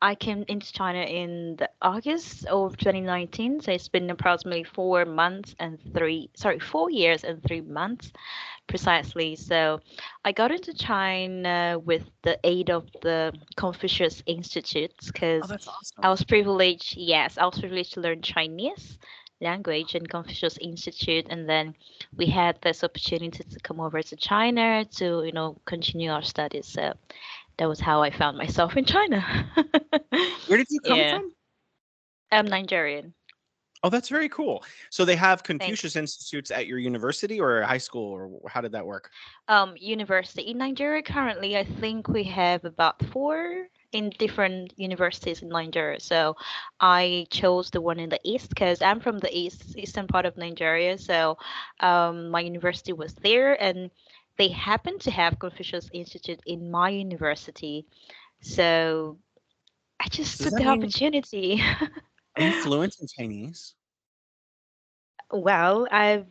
I came into China in the August of 2019, so it's been approximately 4 months and 4 years and 3 months precisely. So I got into China with the aid of the Confucius Institute Oh, because that's awesome. I was privileged to learn Chinese language in Confucius Institute, and then we had this opportunity to come over to China to, continue our studies. So that was how I found myself in China. Where did you come Yeah, from? I'm Nigerian. Oh, that's very cool. So they have Thanks. Confucius Institutes at your university or high school, or how did that work? University in Nigeria currently, I think we have about four in different universities in Nigeria. So I chose the one in the east because I'm from the eastern part of Nigeria. So my university was there, and they happen to have Confucius Institute in my university. So I just Does took that the mean, opportunity. are you fluent in Chinese? Well, I've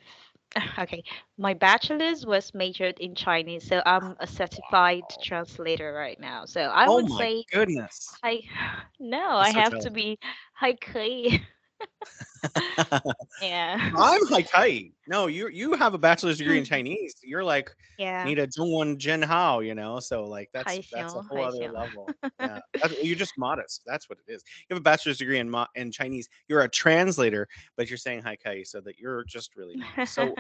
okay. My bachelor's was majored in Chinese, so I'm a certified Wow. translator right now. So I Oh would my say goodness. I no, I'm I so have to jealous. be 还可以. Yeah. I'm like, hey, no, you have a bachelor's degree in Chinese. You're like Yeah. need a Zhongwen Jin Hao, So like that's a 还行，whole other 还行. level. Yeah, you're just modest. That's what it is. You have a bachelor's degree in Chinese. You're a translator, but you're saying Haikai, so that you're just really modest. So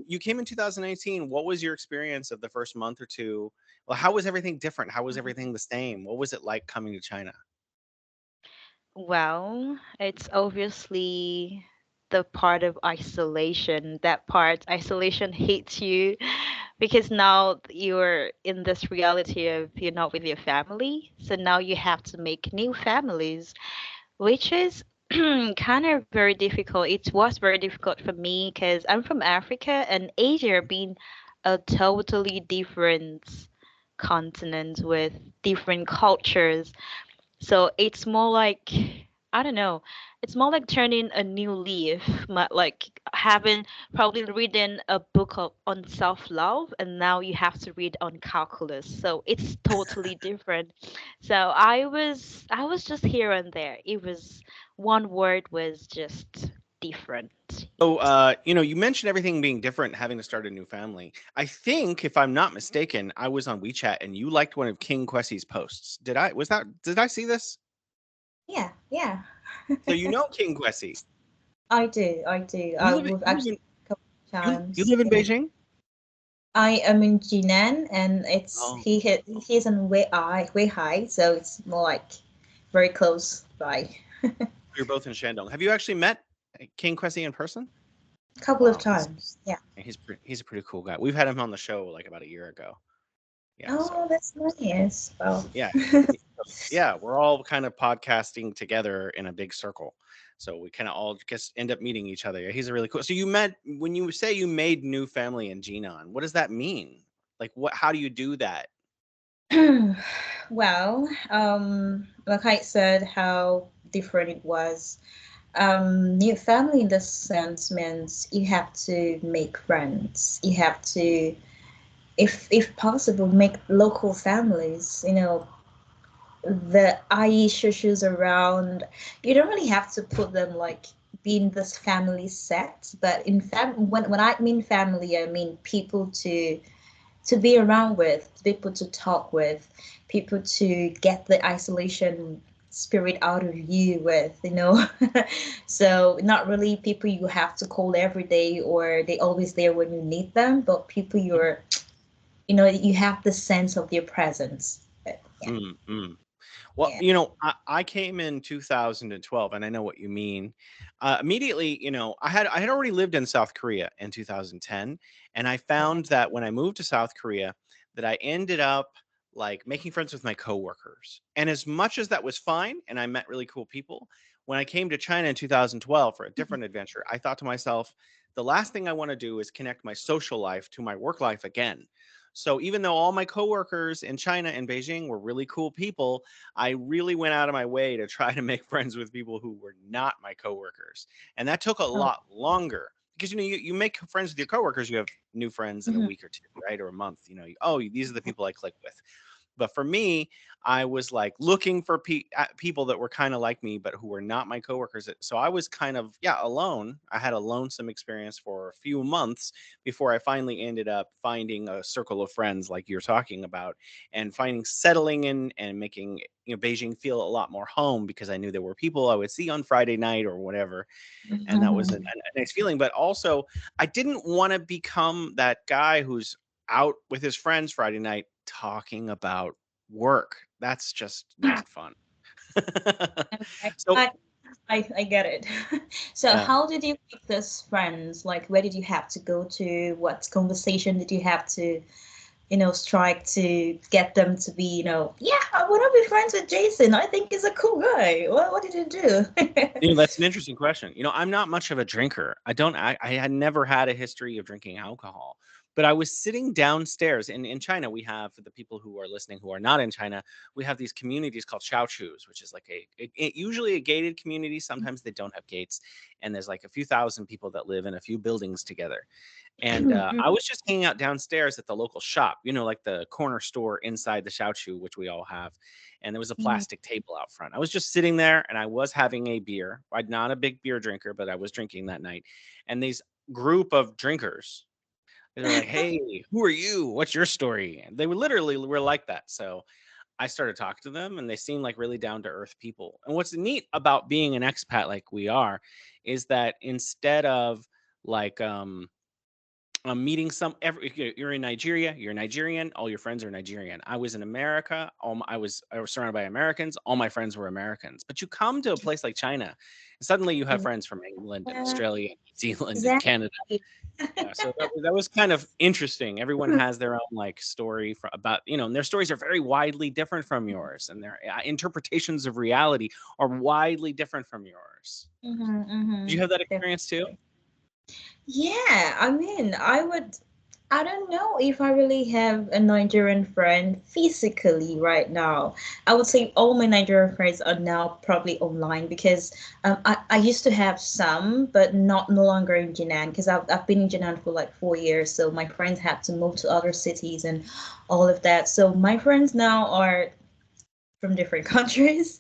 you came in 2018. What was your experience of the first month or two? Well, how was everything different? How was everything the same? What was it like coming to China? Well, it's obviously the part of isolation. That part, isolation hits you because now you're in this reality of you're not with your family. So now you have to make new families, which is kind of very difficult. It was very difficult for me because I'm from Africa, and Asia being a totally different continent with different cultures, so it's more like, I don't know, it's more like turning a new leaf, like having probably written a book on self-love, and now you have to read on calculus. So it's totally different. So I was just here and there. It was one word was just different. So, you mentioned everything being different, having to start a new family. I think, if I'm not mistaken, I was on WeChat and you liked one of King Kwesi's posts. Did I? Did I see this? Yeah, yeah. So you know King Kwesi. I do, I do. You live. We've You live actually in. a couple of You times. live in Yeah. Beijing. I am in Jinan, and it's Oh, he's in Weihai, so it's more like very close by. you're both in Shandong. Have you actually met King Kwesi in person? Couple of Wow, times. Yeah. he's a pretty cool guy. We've had him on the show like about a year ago. Yeah. Oh, So that's nice. Well, yeah, yeah, we're all kind of podcasting together in a big circle. So we kind of all just end up meeting each other. Yeah, he's a really cool. So you met when you say you made new family in Jinan. What does that mean? Like what? How do you do that? well, like I said, how different it was. New family in this sense means you have to make friends. You have to, if possible, make local families. The IE shushes around. You don't really have to put them like be in this family set, but when I mean family, I mean people to be around with, people to talk with, people to get the isolation spirit out of you with. So not really people you have to call every day or they always there when you need them, but people you have the sense of their presence. But yeah, Mm-hmm. Well, yeah. I came in 2012, and I know what you mean. Immediately, I had already lived in South Korea in 2010, and I Okay. found that when I moved to South Korea, that I ended up like making friends with my coworkers. And as much as that was fine, and I met really cool people, when I came to China in 2012 for a different adventure, I thought to myself, the last thing I want to do is connect my social life to my work life again. So even though all my coworkers in China and Beijing were really cool people, I really went out of my way to try to make friends with people who were not my coworkers. And that took a Oh, lot longer because you make friends with your coworkers, you have new friends in a mhm. week or two, right? Or a month. Oh, these are the people I click with. But for me, I was like looking for people that were kind of like me, but who were not my coworkers. So I was kind of, yeah, alone. I had a lonesome experience for a few months before I finally ended up finding a circle of friends like you're talking about, and finding settling in and making, Beijing feel a lot more home, because I knew there were people I would see on Friday night or whatever. And that was Mhm. a nice feeling. But also, I didn't want to become that guy who's out with his friends Friday night talking about work. That's just not fun. Okay. So, I get it. So yeah. how did you make this friends? Like, where did you have to go to? What conversation did you have to, strike to get them to be, yeah, I want to be friends with Jason. I think he's a cool guy. What did you do? That's an interesting question. I'm not much of a drinker. I had never had a history of drinking alcohol, but I was sitting downstairs in China. We have, for the people who are listening who are not in China, we have these communities called xiaochus, which is like usually a gated community. Sometimes they don't have gates, and there's like a few thousand people that live in a few buildings together. And I was just hanging out downstairs at the local shop, like the corner store inside the Xiaochu, which we all have. And there was a Mhm. plastic table out front. I was just sitting there, and I was having a beer. I'm not a big beer drinker, but I was drinking that night. And these group of drinkers, they're like, "Hey, who are you? What's your story?" And they were like that. So I started talking to them, and they seemed like really down to earth people. And what's neat about being an expat like we are is that instead of like meeting you're in Nigeria, you're Nigerian, all your friends are Nigerian. I was in America, I was surrounded by Americans, all my friends were Americans. But you come to a place like China, and suddenly you have friends from England and Yeah, Australia, New Zealand and Canada. exactly. Yeah, so that was kind of interesting. Everyone has their own like story about, and their stories are very widely different from yours, and their interpretations of reality are widely different from yours. Did you have that experience too? Definitely. Yeah, I mean, I don't know if I really have a Nigerian friend physically right now. I would say all my Nigerian friends are now probably online because I used to have some, but not no longer in Jinan because I've been in Jinan for like 4 years. So my friends had to move to other cities and all of that. So my friends now are from different countries.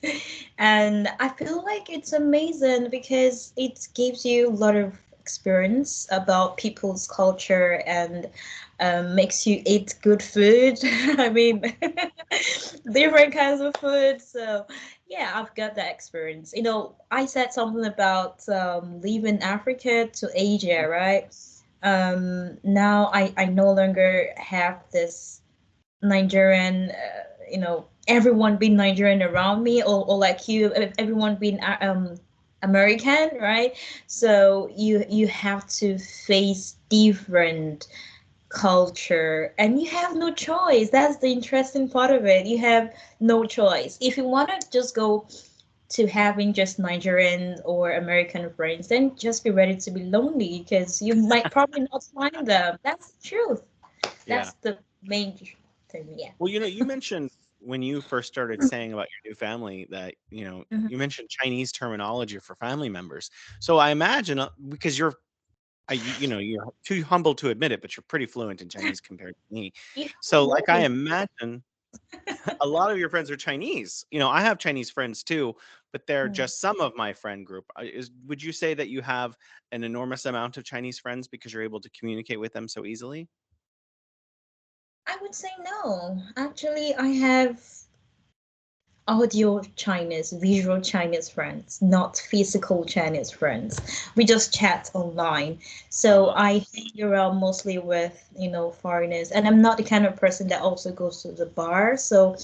And I feel like it's amazing because it gives you a lot of experience about people's culture and makes you eat good food. I mean, different kinds of food. So, yeah, I've got that experience. I said something about leaving Africa to Asia, right? Now I no longer have this Nigerian, everyone being Nigerian around me, or like you, everyone being American, right? So you have to face different culture, and you have no choice. That's the interesting part of it. You have no choice. If you want to just go to having just Nigerian or American friends, then just be ready to be lonely because you might probably not find them. That's the truth. Yeah. That's the main thing. Yeah. Well, you mentioned when you first started saying about your new family that, Mhm. you mentioned Chinese terminology for family members. So I imagine, because you're too humble to admit it, but you're pretty fluent in Chinese compared to me. You So, like, I know, imagine a lot of your friends are Chinese. I have Chinese friends too, but they're mm, just some of my friend group. Would you say that you have an enormous amount of Chinese friends because you're able to communicate with them so easily? I would say no. Actually, I have audio Chinese, visual Chinese friends, not physical Chinese friends. We just chat online. So Uh-huh. I hang around mostly with, foreigners. And I'm not the kind of person that also goes to the bar. So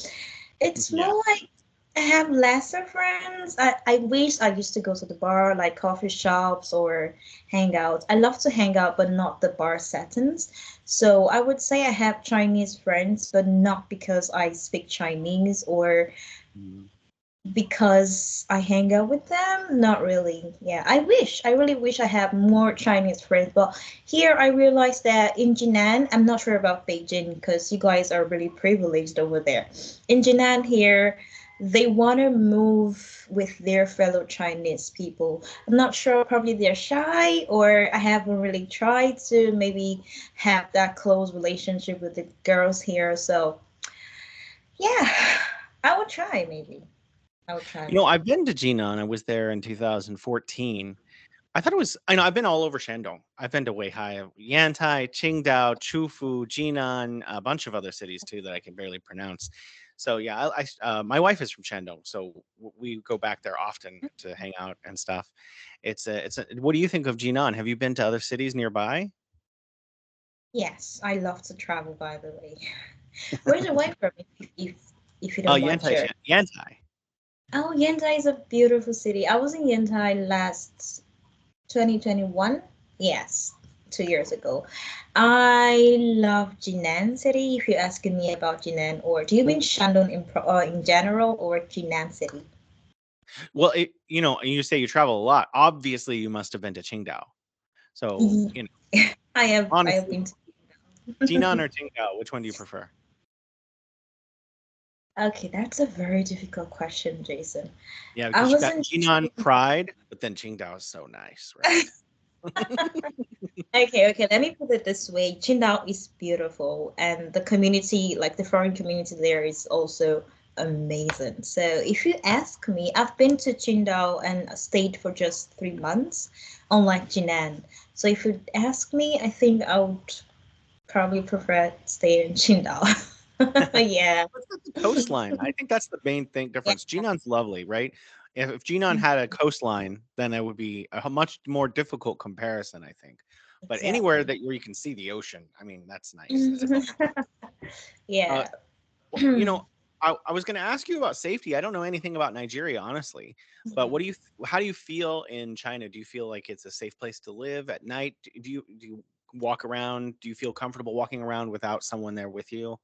it's Yeah. more like I have lesser friends. I wish I used to go to the bar, like coffee shops or hang out. I love to hang out, but not the bar settings. So I would say I have Chinese friends, but not because I speak Chinese or Mhm. because I hang out with them. Not really. Yeah, I really wish I had more Chinese friends. But here I realized that in Jinan, I'm not sure about Beijing because you guys are really privileged over there. In Jinan here, they want to move with their fellow Chinese people. I'm not sure, probably they're shy, or I haven't really tried to maybe have that close relationship with the girls here. So Yeah, I would try maybe. I would try You know, maybe. I've been to Jinan. I was there in 2014. I thought it was. I know I've been all over Shandong. I've been to Weihai, Yantai, Qingdao, Chufu, Jinan, a bunch of other cities too that I can barely pronounce. So yeah, my wife is from Shandong, so we go back there often to hang out and stuff. What do you think of Jinan? Have you been to other cities nearby? Yes, I love to travel. By the way, where's your wife from? If you don't mind Yantai, sharing. Yantai. Oh, Yantai is a beautiful city. I was in Yantai last 2021. Yes, 2 years ago. I love Jinan city. If you're asking me about Jinan, or do you mean Shandong in general, or Jinan city? Well, you say you travel a lot. Obviously, you must have been to Qingdao. So, Ye- I have honestly, been to. Jinan or Qingdao, which one do you prefer? Okay, that's a very difficult question, Jason. Yeah, I because you got wasn't. Jinan Pride, but then Qingdao is so nice, right? Okay. Let me put it this way. Qingdao is beautiful, and the community, like the foreign community there, is also amazing. So if you ask me, I've been to Qingdao and stayed for just 3 months, unlike Jinan. So if you ask me, I think I would probably prefer staying in Qingdao. Yeah. What's got the coastline? I think that's the main thing Yeah, difference. Jinan's lovely, right? If Jinan had a coastline, then it would be a much more difficult comparison, I think. But anywhere exactly. that where you can see the ocean, I mean, that's nice as well. Uh, Yeah. well, I was going to ask you about safety. I don't know anything about Nigeria, honestly. But how do you feel in China? Do you feel like it's a safe place to live at night? Do you walk around? Do you feel comfortable walking around without someone there with you?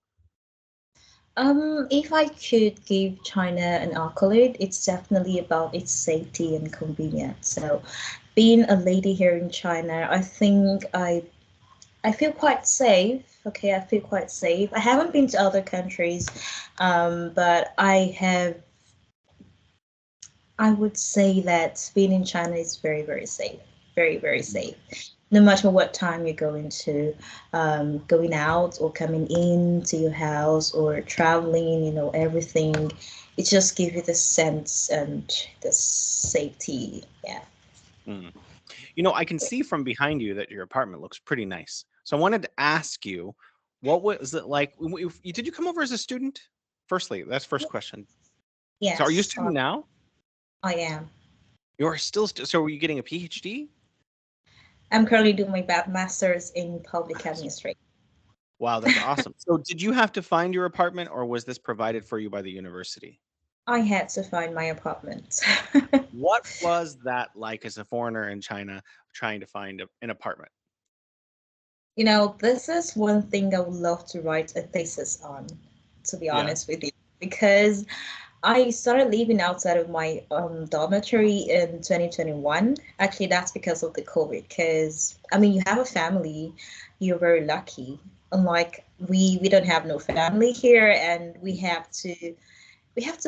If I could give China an accolade, it's definitely about its safety and convenience. So, being a lady here in China, I think I feel quite safe. Okay, I feel quite safe. I haven't been to other countries, but I would say that being in China is very, very safe. Very, very safe. No matter what time you're going out or coming into your house or traveling, everything. It just gives you the sense and the safety. Yeah. Mm. I can see from behind you that your apartment looks pretty nice. So I wanted to ask you, what was it like? Did you come over as a student? Firstly, that's first question. So are you a Yes, student now? I am. You are still, so are you getting a PhD? I'm currently doing my master's in public administration. Wow, that's awesome. So did you have to find your apartment or was this provided for you by the university? I had to find my apartment. What was that like as a foreigner in China trying to find an apartment? This is one thing I would love to write a thesis on, to be Yeah. honest with you, because I started living outside of my dormitory in 2021. Actually, that's because of the COVID. Because I mean, you have a family, you're very lucky. Unlike we don't have no family here, and we have to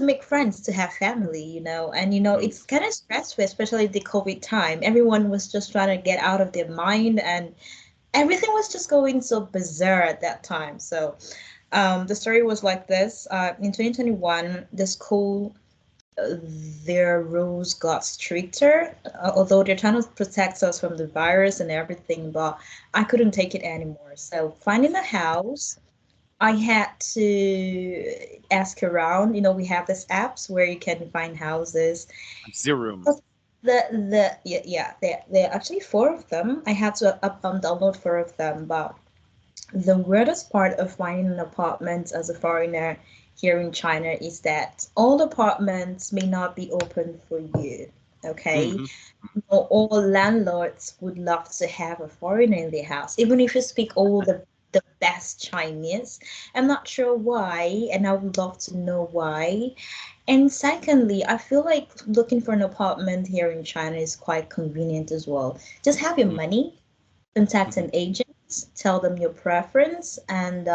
make friends to have family, and Mm, it's kind of stressful, especially the COVID time. Everyone was just trying to get out of their mind, and everything was just going so bizarre at that time. So the story was like this. In 2021, the school, their rules got stricter, although they're trying to protect us from the virus and everything, but I couldn't take it anymore. So finding a house, I had to ask around. We have these apps where you can find houses. Zeroom. Yeah, there are actually four of them. I had to download four of them, but the weirdest part of finding an apartment as a foreigner here in China is that all apartments may not be open for you. Okay, Hmm. all landlords would love to have a foreigner in their house, even if you speak all the best Chinese. I'm not sure why, and I would love to know why. And secondly, I feel like looking for an apartment here in China is quite convenient as well. Just have your money, contact Hmm. an agent, tell them your preference, and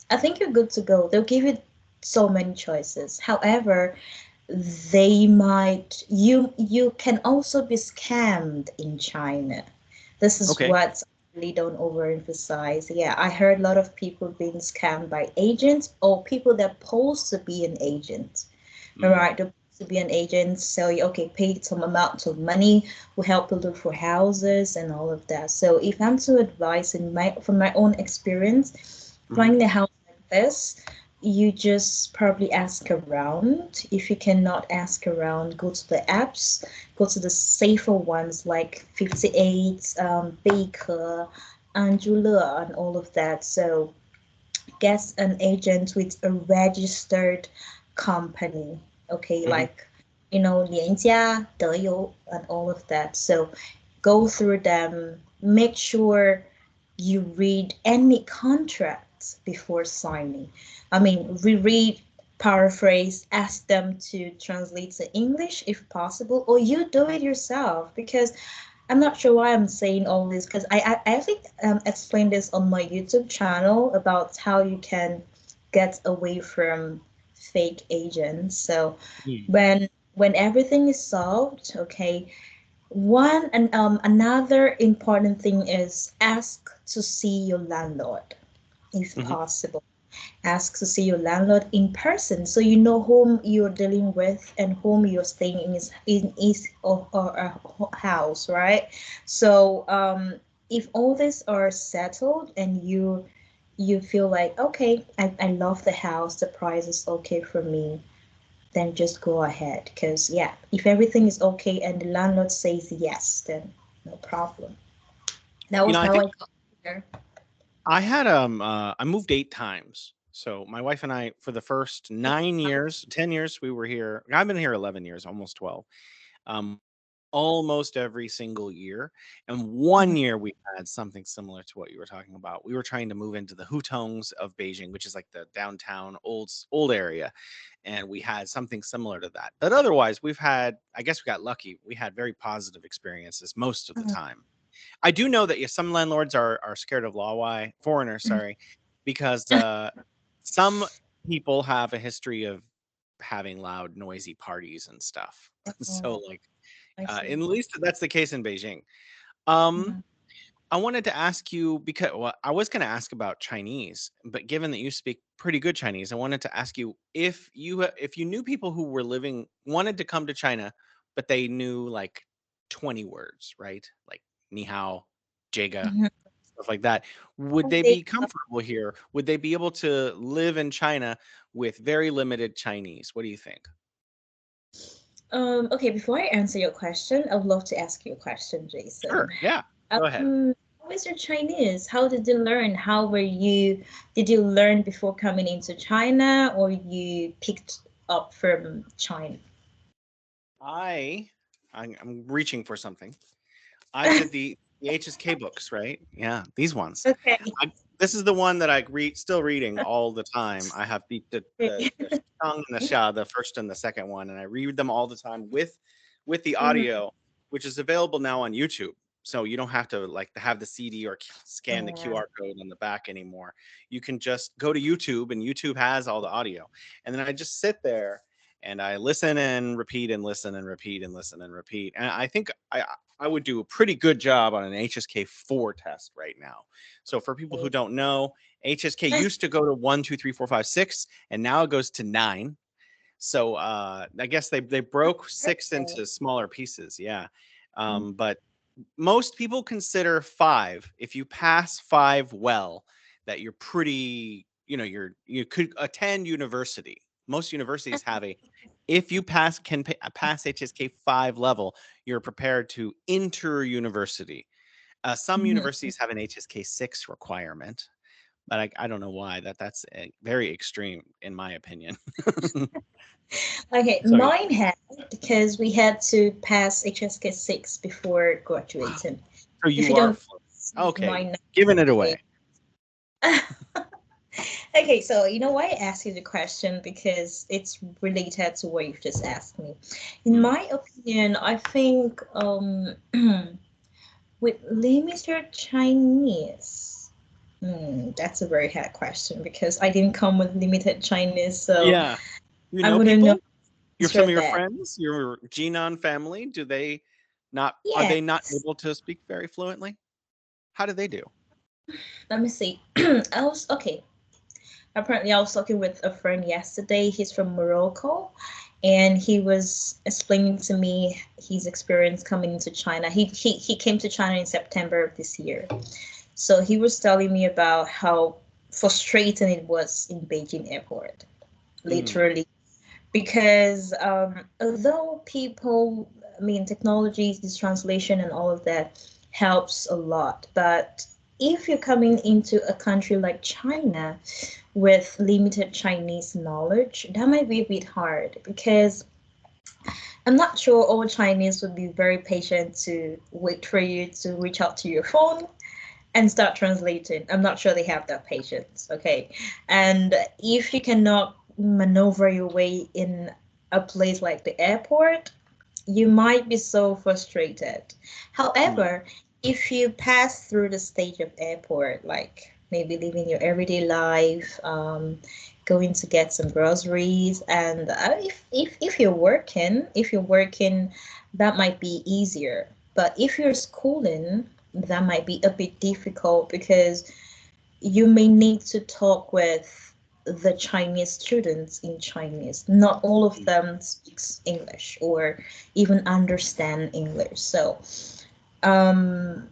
I think you're good to go. They'll give you so many choices. However, you can also be scammed in China. This is Okay. what really don't overemphasize. Yeah, I heard a lot of people being scammed by agents or people that pose to be an agent. All Mm, right, they're supposed to be an agent, sell you, okay, pay some amount of money, will help you look for houses and all of that. So if I'm to advise in my from my own experience, mhm, finding a house like this, you just probably ask around. If you cannot ask around, go to the apps, go to the safer ones like 58, Baker, Angela, and all of that. So get an agent with a registered company. Okay, mhm. like 廉价, 德邮, and all of that. So go through them. Make sure you read any contracts before signing. I mean, reread, paraphrase, ask them to translate to English if possible, or you do it yourself because I'm not sure why I'm saying all this because I actually explained this on my YouTube channel about how you can get away from fake agents. So Mm, when everything is solved, okay, one and another important thing is ask to see your landlord if mhm. possible. Ask to see your landlord in person so you know whom you're dealing with and whom you're staying in his or a house, right? So if all these are settled and you feel like okay, I love the house, the price is okay for me, then just go ahead because yeah, if everything is okay and the landlord says yes, then no problem. That was I how think I got here. I moved 8 times. So my wife and I, for the first 9 years, 10 years, we were here. I've been here 11 years, almost 12. Almost every single year. And one Mhm. year we had something similar to what you were talking about. We were trying to move into the Hutongs of Beijing, which is like the downtown old area, and we had something similar to that. But otherwise, we've had, I guess we got lucky. We had very positive experiences most of the Mhm. time. I do know that, yeah, some landlords are scared of Lawai foreigners, sorry, because some people have a history of having loud, noisy parties and stuff. So, Oh, like, I at see. least that's the case in Beijing. Um, Mhm. I wanted to ask you because, well, I was going to ask about Chinese, but given that you speak pretty good Chinese, I wanted to ask you if you knew people who were living wanted to come to China, but they knew like 20 words, right? Like ni hao, jega, Mhm. stuff like that. Would they They be comfortable here? Would they be able to live in China with very limited Chinese? What do you think? Okay, before I answer your question, I would love to ask you a question, Jason. Sure. Yeah. Go ahead. How is your Chinese? How did you learn? How were you? Did you learn before coming into China, or you picked up from China? I I'm reaching for something. I did the HSK books, right? Yeah, these ones. Okay. This is the one that I read still reading all the time. I have the Shang and the Xia, the first and the second one, and I read them all the time with the Mhm. audio, which is available now on YouTube. So you don't have to like have the CD or scan the Yeah. QR code on the back anymore. You can just go to YouTube, and YouTube has all the audio. And then I just sit there and I listen and repeat and listen and repeat and listen and repeat. And I think I would do a pretty good job on an HSK 4 test right now. So for people who don't know, HSK used to go to 1, 2, 3, 4, 5, 6, and now it goes to 9. So I guess they broke 6 into smaller pieces. Yeah. But most people consider 5, if you pass 5 well, that you're pretty, you could attend university. Most universities have a, if you pass HSK 5 level, you're prepared to enter university. Some Mhm. universities have an HSK 6 requirement, but I don't know why. That's very extreme in my opinion. Okay, So yeah. mine had because we had to pass HSK 6 before graduating. So If you you are don't fluent. see Okay, mine giving it now, away. okay, so you know why I asked you the question? Because it's related to what you've just asked me. In Mm. my opinion, I think with limited Chinese, that's a very hard question because I didn't come with limited Chinese, so Yeah. You I know wouldn't know people? to Some answer of your that. friends, your Genon family, do they not are they not Yes. able to speak very fluently? How did they do? Let me see. I was okay. Apparently, I was talking with a friend yesterday. He's from Morocco, and he was explaining to me his experience coming to China. He came to China in September of this year. So he was telling me about how frustrating it was in Beijing airport, Mm, literally, because although people, I mean, technologies, this translation and all of that helps a lot, but if you're coming into a country like China with limited Chinese knowledge, that might be a bit hard because I'm not sure all Chinese would be very patient to wait for you to reach out to your phone and start translating. I'm not sure they have that patience, okay? And if you cannot maneuver your way in a place like the airport, you might be so frustrated. mm, However, if you pass through the stage of airport, like maybe living your everyday life, going to get some groceries, and if you're working, that might be easier. But if you're schooling, that might be a bit difficult because you may need to talk with the Chinese students in Chinese. Not all of mm. them speaks English or even understand English. So um,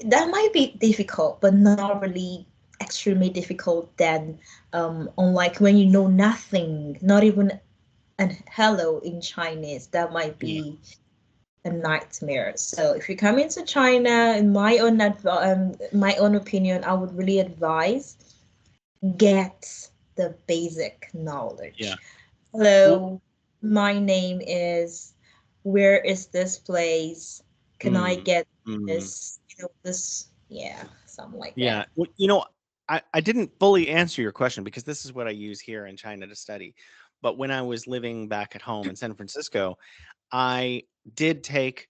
that might be difficult, but not really extremely difficult than unlike when you know nothing, not even an hello in Chinese. That might Yeah. be a nightmare. So if you come into China, in my own opinion, I would really advise get the basic Yeah. knowledge. Well, Hello, my name is. Where is this place? Can I mm, get mm. this? This, yeah, something like Yeah. that. Well, I didn't fully answer your question because this is what I use here in China to study. But when I was living back at home in San Francisco, I did take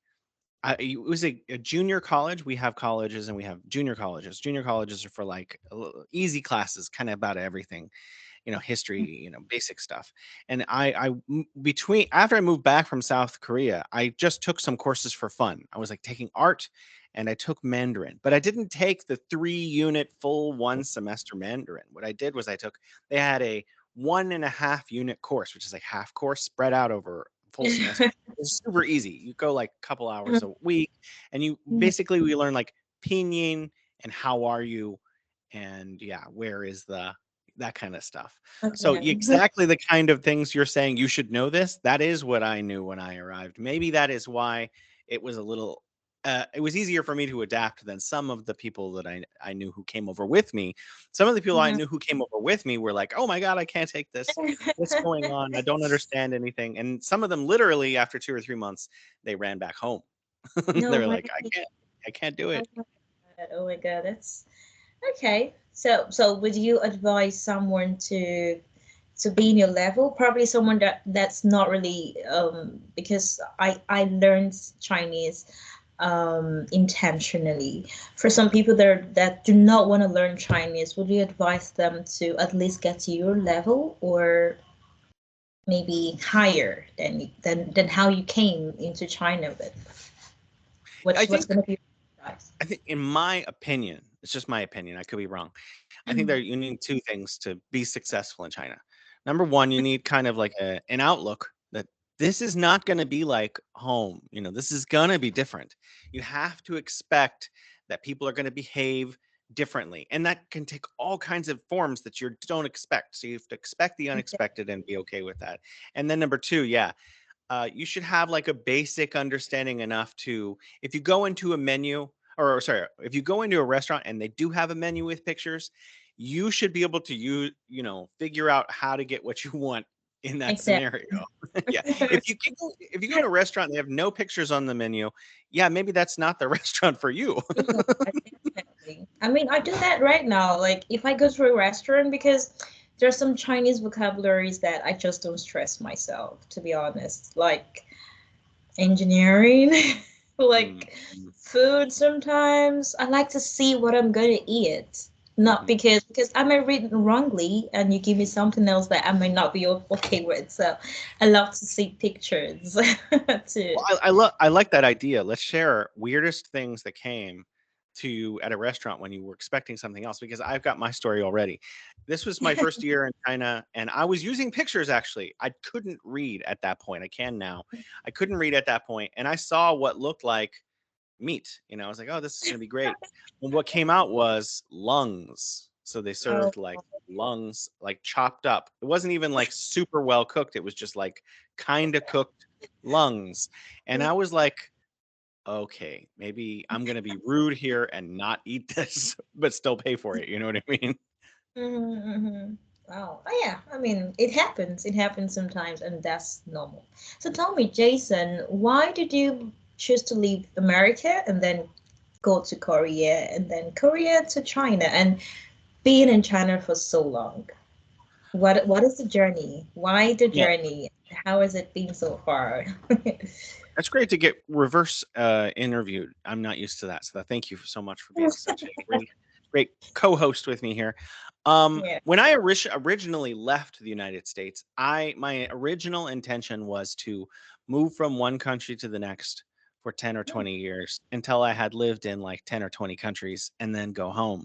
it was a junior college. We have colleges and we have junior colleges. Junior colleges are for like easy classes, kind of about everything, history, basic stuff. And between after I moved back from South Korea, I just took some courses for fun. I was like taking art and I took Mandarin, but I didn't take the 3 unit full 1 semester Mandarin. What I did was they had a 1.5 unit course, which is like half course spread out over a full semester. It's super easy. You go like a couple hours a week and we learn like pinyin and how are you and yeah, where is the that kind of stuff. So Okay. exactly the kind of things you're saying you should know this, that is what I knew when I arrived. Maybe that is why it was a little it was easier for me to adapt than some of the people that I knew who came over with me. Some of the people I Mhm. knew who came over with me were like, "Oh my god, I can't take this. What's going on? I don't understand anything." And some of them literally after 2 or 3 months they ran back home. No They're way. like, I can't do Oh it." my God. Oh my God. That's okay. So would you advise someone to be in your level? Probably someone that's not really because I learned Chinese intentionally. For some people that do not want to learn Chinese, would you advise them to at least get to your level or maybe higher than how you came into China with? I What's think gonna be your advice? I think in my opinion, it's just my opinion, I could be wrong. I think Mhm. that you need two things to be successful in China. Number one, you need kind of like an outlook that this is not going to be like home. This is going to be different. You have to expect that people are going to behave differently. And that can take all kinds of forms that you don't expect. So you have to expect the unexpected and be okay with that. And then number two, yeah, you should have like a basic understanding enough to if you go into a menu or sorry if you go into a restaurant and they do have a menu with pictures, you should be able to figure out how to get what you want in that scenario. Exactly. Yeah, if you go to a restaurant and they have no pictures on the menu, yeah, maybe that's not the restaurant for you. Yeah, definitely. I mean, I do that right now. Like, if I go to a restaurant, because there's some Chinese vocabularies that I just don't stress myself, to be honest. Like engineering, Mm, like mm, food sometimes. I like to see what I'm gonna eat. Not mhm. because I may read it wrongly and you give me something else that I may not be okay with. So I love to see pictures too. Well, I like that idea. Let's share weirdest things that came. to you at a restaurant when you were expecting something else, because I've got my story already. This was my first year in China, and I was using pictures actually. I couldn't read at that point. I can now. I couldn't read at that point, and I saw what looked like meat. You know, I was like, oh, this is going to be great. And what came out was lungs. So they Oh, served like lungs, like chopped up. It wasn't even like super well cooked. It was just like kind of cooked lungs. And I was like, okay, maybe I'm going to be rude here and not eat this, but still pay for it. You know what I mean? mm-hmm, mm-hmm. Wow. Oh, yeah. I mean, it happens. It happens sometimes, and that's normal. So tell me, Jason, why did you choose to leave America and then go to Korea and then Korea to China and being in China for so long? What is the journey? Why the Yeah. journey? How has it been so far? That's great to get reverse interviewed. I'm not used to that. So thank you so much for being such a great co-host with me here. Yeah. When I originally left the United States, my original intention was to move from one country to the next for 10 or 20 years until I had lived in like 10 or 20 countries and then go home.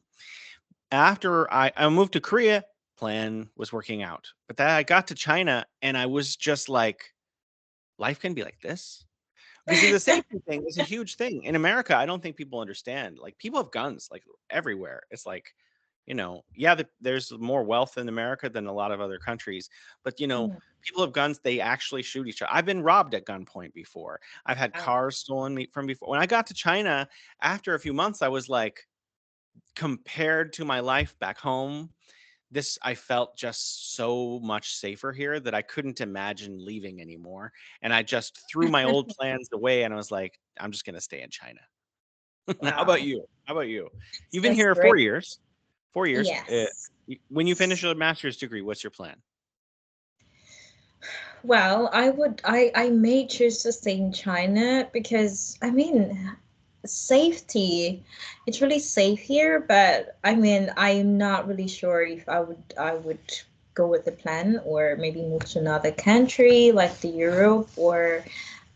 After I moved to Korea, plan was working out. But then I got to China and I was just like, life can be like this, because the safety thing is a huge thing in America. I don't think people understand. Like, people have guns like everywhere. It's like, yeah, there's more wealth in America than a lot of other countries, but Mm, people have guns. They actually shoot each other. I've been robbed at gunpoint before. I've had wow. cars stolen me from before. When I got to China, after a few months, I was like, compared to my life back home, this I felt just so much safer here that I couldn't imagine leaving anymore. And I just threw my old plans away and I was like, I'm just going to stay in China. How about Wow. you? How about you? You've been That's here great. 4 years. 4 years. Yes. When you finish a master's degree, what's your plan? Well, I may choose to stay in China because I mean, safety, it's really safe here, but I mean, I'm not really sure if I would go with the plan or maybe move to another country like the Europe or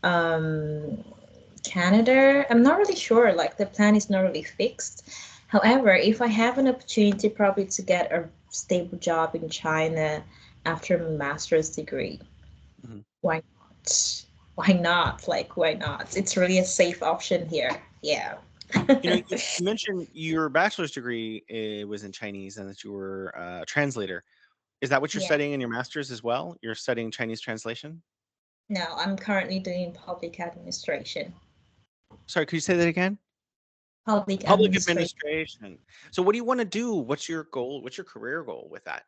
um Canada. I'm not really sure. Like the plan is not really fixed. However, if I have an opportunity probably to get a stable job in China after my master's degree, Mhm. why not? Why not? Like, why not? It's really a safe option here. Yeah. You mentioned your bachelor's degree was in Chinese and that you were a translator. Is that what you're Yeah. studying in your master's as well? You're studying Chinese translation? No, I'm currently doing public administration. Sorry, could you say that again? Public Public administration. administration. So what do you want to do? What's your goal? What's your career goal with that?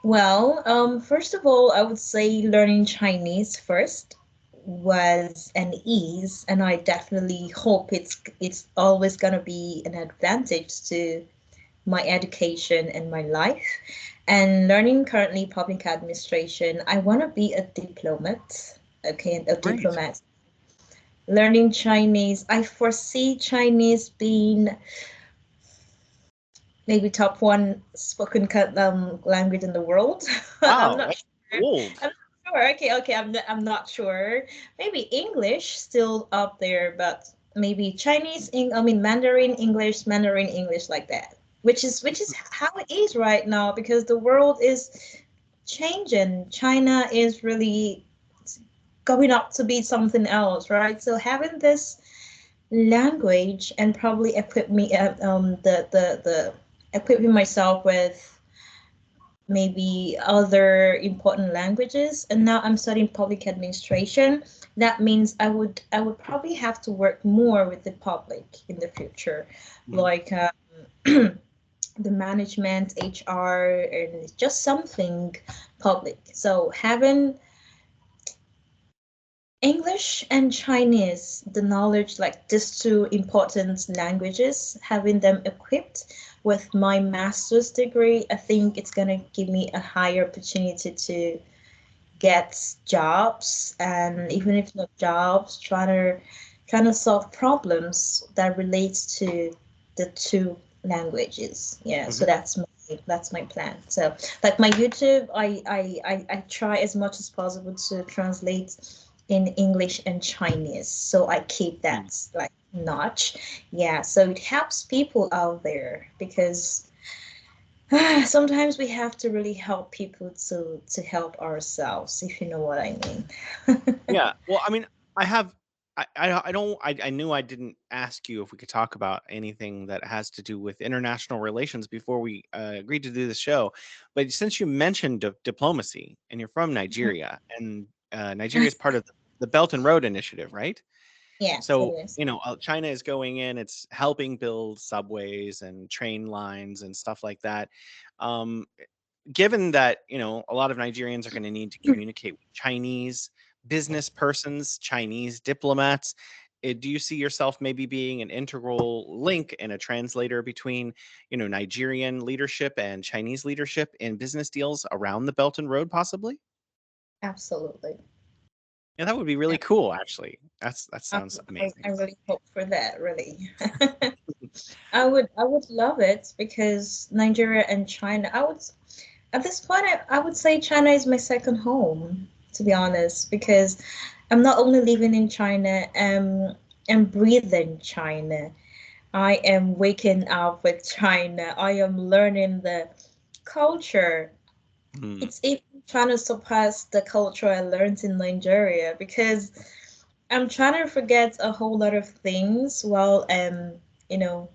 Well, first of all, I would say learning Chinese first was an ease, and I definitely hope it's always gonna be an advantage to my education and my life. And learning currently public administration, I want to be a diplomat. Okay, a Great. diplomat. Learning Chinese, I foresee Chinese being maybe top one spoken language in the world. I'm Wow, not that's sure. bold. I'm not sure. Okay, okay, I'm not sure. Maybe English still up there, but maybe Chinese, I mean Mandarin English like that. Which is how it is right now because the world is changing. China is really going up to be something else, right? So having this language and probably equip me the equipping myself with maybe other important languages, and now I'm studying public administration. That means I would probably have to work more with the public in the future, Mhm. like the management, HR, and just something public. So having English and Chinese, the knowledge, like these two important languages, having them equipped with my master's degree, I think it's gonna give me a higher opportunity to get jobs, and even if not jobs, trying to solve problems that relates to the two languages. Yeah, so Mhm. that's my plan. So like my YouTube, I try as much as possible to translate in English and Chinese. So I keep Mm. that like notch. Yeah, so it helps people out there because sometimes we have to really help people to help ourselves, if you know what I mean. Yeah. Well, I mean, I have. I don't. I knew I didn't ask you if we could talk about anything that has to do with international relations before we agreed to do the show. But since you mentioned diplomacy and you're from Nigeria, and Nigeria is part of the Belt and Road Initiative, right? Yes, it So, is. China is going in, it's helping build subways and train lines and stuff like that. Um, Given that, a lot of Nigerians are going to need to communicate with Chinese business persons, Chinese diplomats, do you see yourself maybe being an integral link and a translator between, Nigerian leadership and Chinese leadership in business deals around the Belt and Road, possibly? Absolutely. Yeah, that would be really cool, actually. That sounds I amazing. really hope for that, really. I would love it because Nigeria and China, at this point I would say China is my second home, to be honest, because I'm not only living in China, and breathing China. I am waking up with China. I am learning the culture. Hmm. It's even trying to surpass the culture I learned in Nigeria because I'm trying to forget a whole lot of things while you know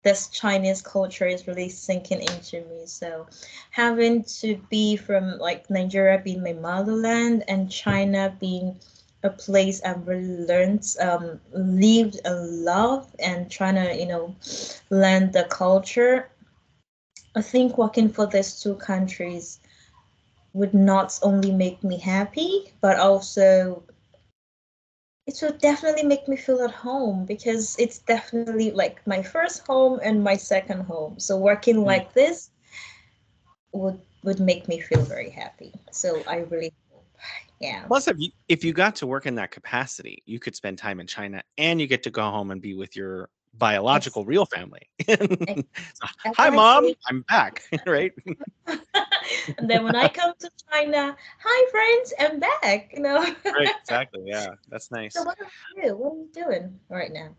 this Chinese culture is really sinking into me. So having to be from like Nigeria being my motherland and China being a place I've really learned, lived and loved, and trying to, learn the culture. I think working for these two countries would not only make me happy, but also it will definitely make me feel at home because it's definitely like my first home and my second home. So working like this would make me feel very happy. So I really hope, yeah. Plus, if you got to work in that capacity, you could spend time in China and you get to go home and be with your Ex- biological real family. ex- So, as hi, I mom, say, I'm back. Right? and then when I come to China, hi friends, I'm back. Right. Exactly. Yeah, that's So nice. what about you? What are you doing right now?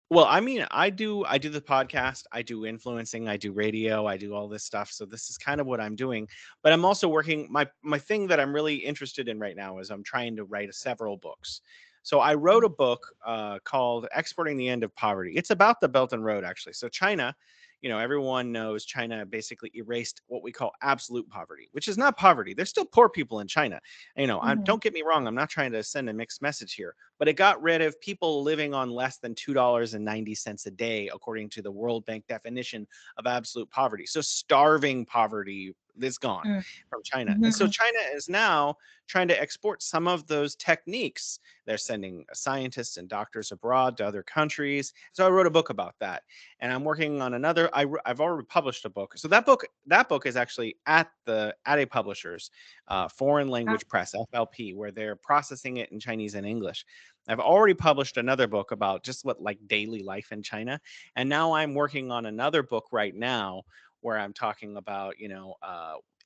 Well, I mean, I do the podcast, I do influencing, I do radio, I do all this stuff. So this is kind of what I'm doing. But I'm also working my thing that I'm really interested in right now is I'm trying to write several books. So I wrote a book called Exporting the End of Poverty. It's about the Belt and Road, actually. So China, everyone knows China basically erased what we call absolute poverty, which is not poverty. There's still poor people in China. Mm-hmm. Don't get me wrong. I'm not trying to send a mixed message here, but it got rid of people living on less than $2.90 a day, according to the World Bank definition of absolute poverty. So starving poverty is gone from China. And so Mm-hmm. China is now trying to export some of those techniques. They're sending scientists and doctors abroad to other countries. So I wrote a book about that. And I'm working on another. I've already published a book. So that book is actually at a publisher's foreign language press, FLP, where they're processing it in Chinese and English. I've already published another book about just what like daily life in China. And now I'm working on another book right now where I'm talking about,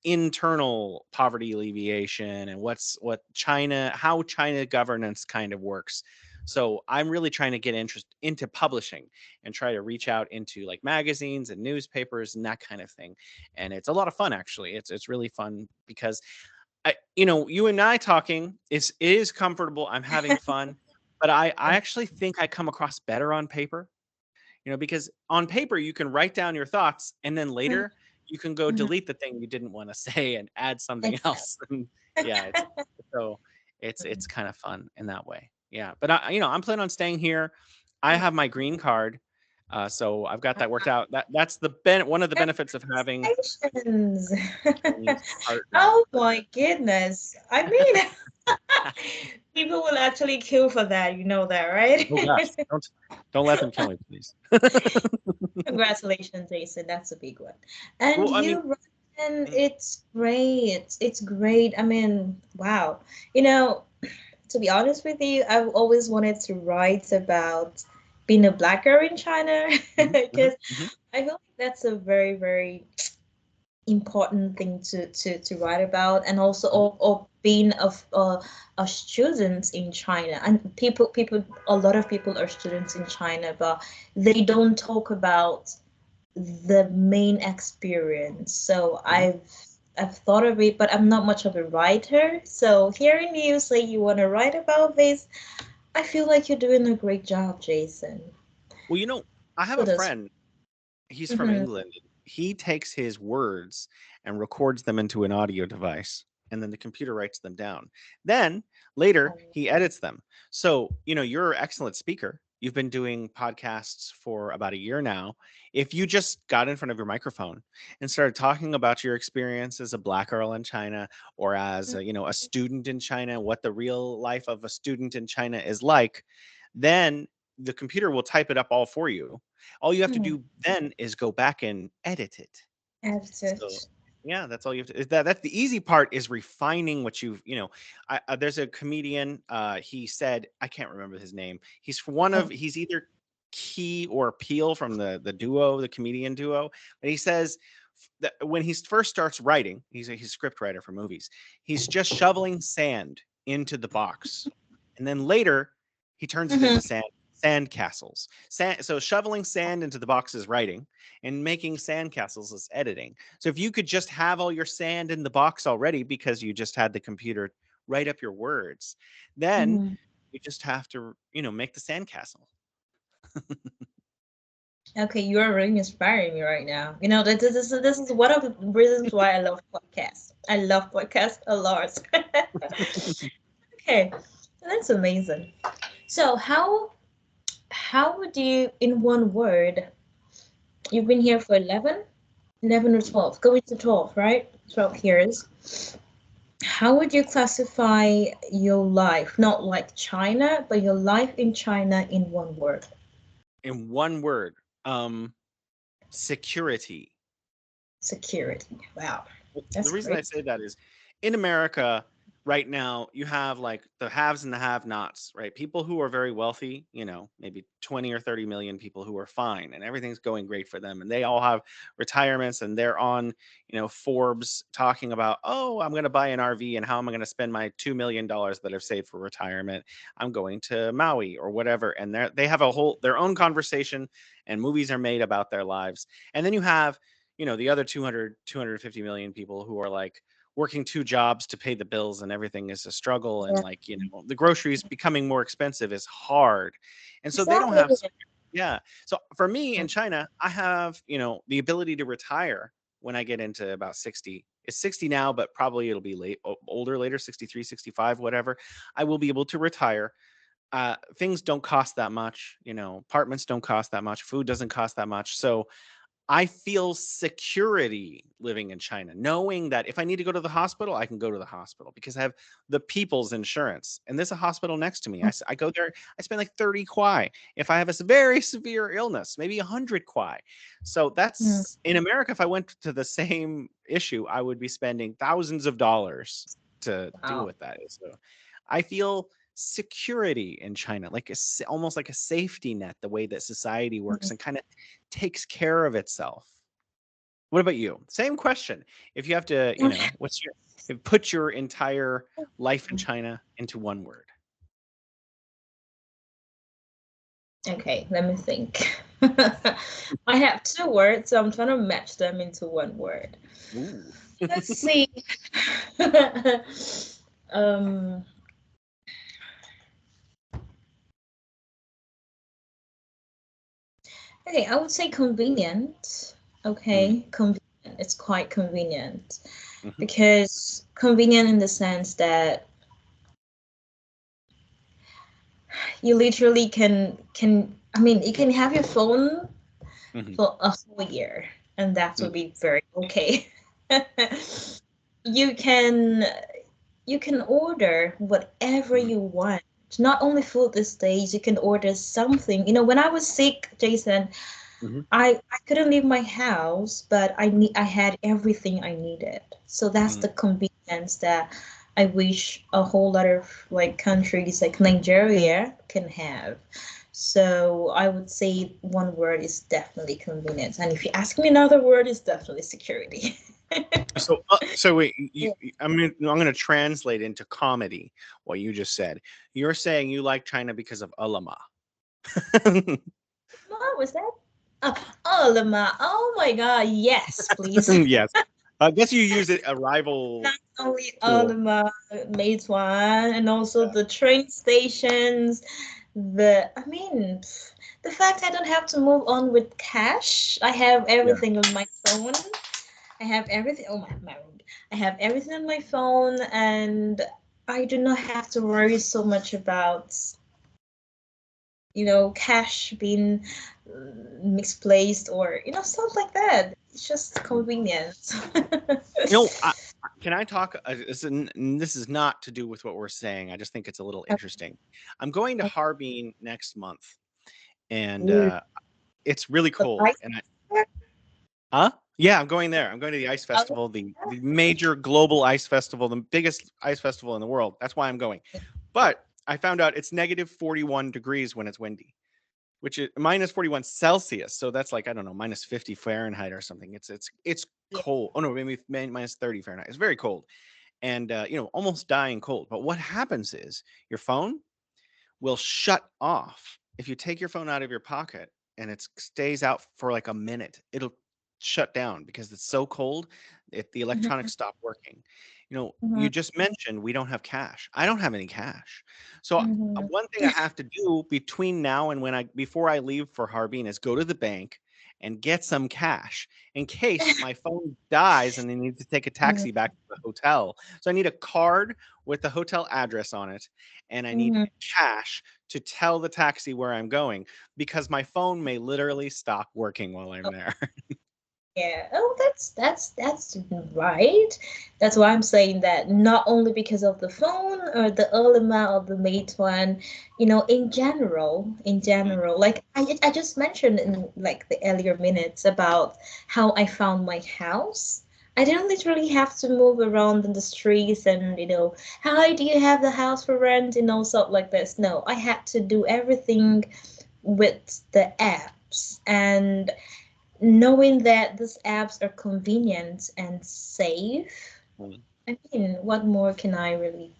internal poverty alleviation and how China governance kind of works. So I'm really trying to get interest into publishing and try to reach out into like magazines and newspapers and that kind of thing. And it's a lot of fun, actually. It's really fun because you and I talking is comfortable. I'm having fun, but I actually think I come across better on paper. Because on paper you can write down your thoughts and then later you can go Mm-hmm. delete the thing you didn't want to say and add something Exactly. else. And yeah, it's kind of fun in that way. Yeah, but I'm planning on staying here. I have my green card, so I've got that worked out. That's one of the benefits of having Congratulations. a Chinese partner. Oh my goodness. I mean, people will actually kill for that, you know that, right? Oh gosh, don't let them kill me, please. Congratulations, Jason. That's a big one. And Well, I mean, you, Ryan, mm, it's great. It's great. I mean, wow. You know, to be honest with you, I've always wanted to write about being a black girl in China mhm, mhm, because mhm. I feel like that's a very, very important thing to write about, and also of being a students in China. And a lot of people are students in China, but they don't talk about the main experience. So Mhm. I've thought of it, but I'm not much of a writer. So hearing you say you want to write about this, I feel like you're doing a great job, Jason. Well, I have So a does. friend. He's from Mm-hmm. England. He takes his words and records them into an audio device, and then the computer writes them down. Then later he edits them. So, you're an excellent speaker. You've been doing podcasts for about a year now. If you just got in front of your microphone and started talking about your experience as a black girl in China, or as a student in China, what the real life of a student in China is like, then the computer will type it up all for you. All you have to Mm-hmm. do then is go back and edit it. So Edited. yeah, that's all you have to. That's the easy part, is refining what there's a comedian. He said, I can't remember his name. He's either Key or Peel from the duo, the comedian duo. But he says that when he first starts writing, he's a script writer for movies. He's just shoveling sand into the box, and then later he turns it Mm-hmm. into sand castles. So shoveling sand into the box is writing, and making sand castles is editing. So if you could just have all your sand in the box already because you just had the computer write up your words, then Mm-hmm. you just have to, make the sand castle. Okay, you are really inspiring me right now. You know, this is one of the reasons why I love podcasts. I love podcasts a lot. Okay, that's amazing. So how would you, in one word, you've been here for 11 or 12, going to 12, right? 12 years. How would you classify your life, not like China, but your life in China in one word? In one word, um, security. Security. Wow, The that's reason great. I say that is, in America right now, you have like the haves and the have-nots, right? People who are very wealthy, maybe 20 or 30 million people who are fine and everything's going great for them. And they all have retirements, and they're on, Forbes talking about, oh, I'm going to buy an RV, and how am I going to spend my $2 million that I've saved for retirement? I'm going to Maui or whatever. And they have their own conversation, and movies are made about their lives. And then you have the other 250 million people who are like working two jobs to pay the bills, and everything is a struggle, and Yeah, like the groceries becoming more expensive is hard, and so they don't exactly. have yeah. So for me in China, I have the ability to retire when I get into about 60. It's 60 now, but probably it'll be older later, 63, 65, whatever. I will be able to retire. Things don't cost that much, apartments don't cost that much, food doesn't cost that much. So I feel security living in China, knowing that if I need to go to the hospital, I can go to the hospital because I have the people's insurance. And there's a hospital next to me. I go there, I spend like 30 kwai. If I have a very severe illness, maybe 100 kwai. So Mm, that's in America. If I went to the same issue, I would be spending thousands of dollars to deal wow. with that. So I feel security in China, like almost like a safety net, the way that society works Mm. and kind of takes care of itself. What about you? Same question. If you have to, put your entire life in China into one word. Okay, let me think. I have two words, so I'm trying to match them into one word. Ooh. Let's see. um, okay, I would say convenient. Mm, Okay, convenient. It's quite convenient mhm, because convenient in the sense that you literally can I mean you can have your phone mhm, for a whole year, and that mm, would be very okay. you can you can order whatever mhm, you want. Not only food these days, you can order something. You know, when I was sick, Jason, mhm, I couldn't leave my house, but I had everything I needed. So that's mm. the convenience that I wish a whole lot of like countries like Nigeria can have. So I would say one word is definitely convenience. And if you ask me another word, it's definitely security. So wait, Yeah. I'm gonna translate into comedy what you just said. You're saying you like China because of ulama. What was that? Oh, Lama. Oh my God. Yes, please. Yes. I guess you use it a rival Not only tool. Ultima, Meituan, and also Yeah. the train stations. I mean, the fact I don't have to move on with cash. I have Yeah. everything on my phone. I have everything. Oh my! I have everything on my phone, and I do not have to worry so much about cash being misplaced or stuff like that. It's just convenience. You know, can I talk? This is not to do with what we're saying. I just think it's a little interesting. I'm going to Harbin next month, and Ooh, it's really the cold. ice And cream? huh? Yeah, I'm going there. I'm going to the ice Oh, festival, the major global ice festival, the biggest ice festival in the world. That's why I'm going. But I found out it's negative 41 degrees when it's windy, which is minus 41 Celsius. So that's like, I don't know, minus 50 Fahrenheit or something. It's yeah. cold. Oh no, maybe minus 30 Fahrenheit. It's very cold and almost dying cold. But what happens is your phone will shut off if you take your phone out of your pocket and it stays out for like a minute. It'll shut down because it's so cold. If the Mhm, electronics stop working, mhm, you just mentioned we don't have cash. I don't have any cash, so mhm. one thing I have to do between now and before I leave for Harbin is go to the bank and get some cash in case my phone dies and I need to take a Mhm, taxi back to the hotel. So I need a card with the hotel address on it, and I need mhm. cash to tell the taxi where I'm going because my phone may literally stop working while I'm there. Yeah. Oh, that's right. That's why I'm saying that not only because of the phone or the Ultima or the Meituan, in Mm. general, like I just mentioned in like the earlier minutes about how I found my house. I didn't literally have to move around in the streets and hi, do you have the house for rent? Stuff like this. No, I had to do everything with the apps and knowing that these apps are convenient and safe. Mm. I mean, what more can I really